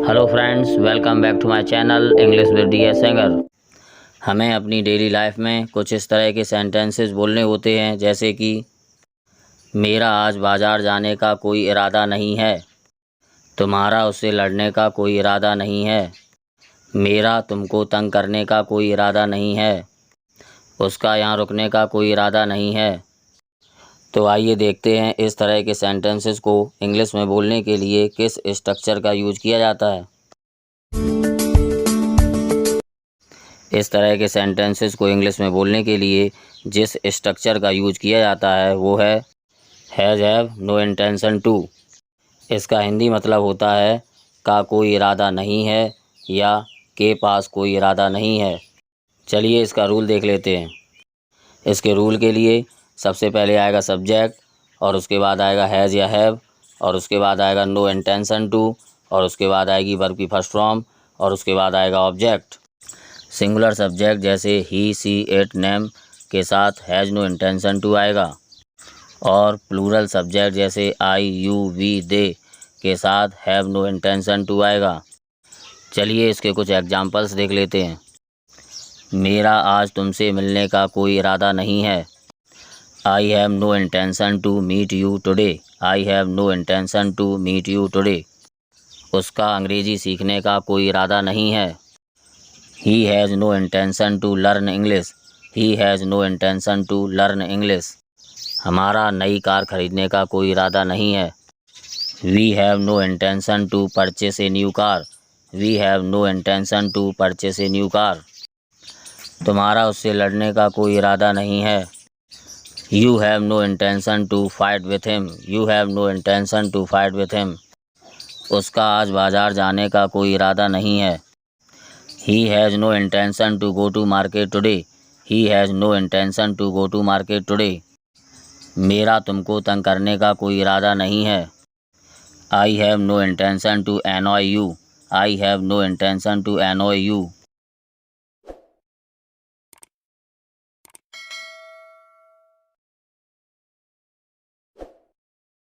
Hello friends, welcome back to my channel English with D singer. हमें अपनी daily life में कुछ इस तरह के सेंटेंसेस बोलने होते हैं, जैसे कि मेरा आज बाज़ार जाने का कोई इरादा नहीं है, तुम्हारा उससे लड़ने का कोई इरादा नहीं है, मेरा तुमको तंग करने का कोई इरादा नहीं है, उसका यहाँ रुकने का कोई इरादा नहीं है। तो आइए देखते हैं इस तरह के सेंटेंसेस को इंग्लिश में बोलने के लिए किस स्ट्रक्चर का यूज किया जाता है। इस तरह के सेंटेंसेस को इंग्लिश में बोलने के लिए जिस स्ट्रक्चर का यूज किया जाता है वो है हैव नो इंटेंशन टू। इसका हिंदी मतलब होता है का कोई इरादा नहीं है या के पास कोई इरादा नहीं है। चलिए इसका रूल देख लेते हैं। इसके रूल के लिए सबसे पहले आएगा सब्जेक्ट, और उसके बाद आएगा हैज़ या हैव, और उसके बाद आएगा नो इंटेंशन टू, और उसके बाद आएगी वर्ब की फर्स्ट फॉर्म, और उसके बाद आएगा ऑब्जेक्ट। सिंगुलर सब्जेक्ट जैसे ही सी इट नेम के साथ हैज़ नो इंटेंशन टू आएगा, और प्लूरल सब्जेक्ट जैसे आई यू वी दे के साथ हैव नो इंटेंशन टू आएगा। चलिए इसके कुछ एग्जांपल्स देख लेते हैं। मेरा आज तुमसे मिलने का कोई इरादा नहीं है। I have no intention to meet you today. I have no intention to meet you today. उसका अंग्रेज़ी सीखने का कोई इरादा नहीं है। He has no intention to learn English. He has no intention to learn English. हमारा नई कार खरीदने का कोई इरादा नहीं है। We have no intention to purchase a new car. We have no intention to purchase a new car. तुम्हारा उससे लड़ने का कोई इरादा नहीं है। You have no intention to fight with him. You have no intention to fight with him. उसका आज बाज़ार जाने का कोई इरादा नहीं है। He has no intention to go to market today. He has no intention to go to market today. मेरा तुमको तंग करने का कोई इरादा नहीं है। I have no intention to annoy you. I have no intention to annoy you.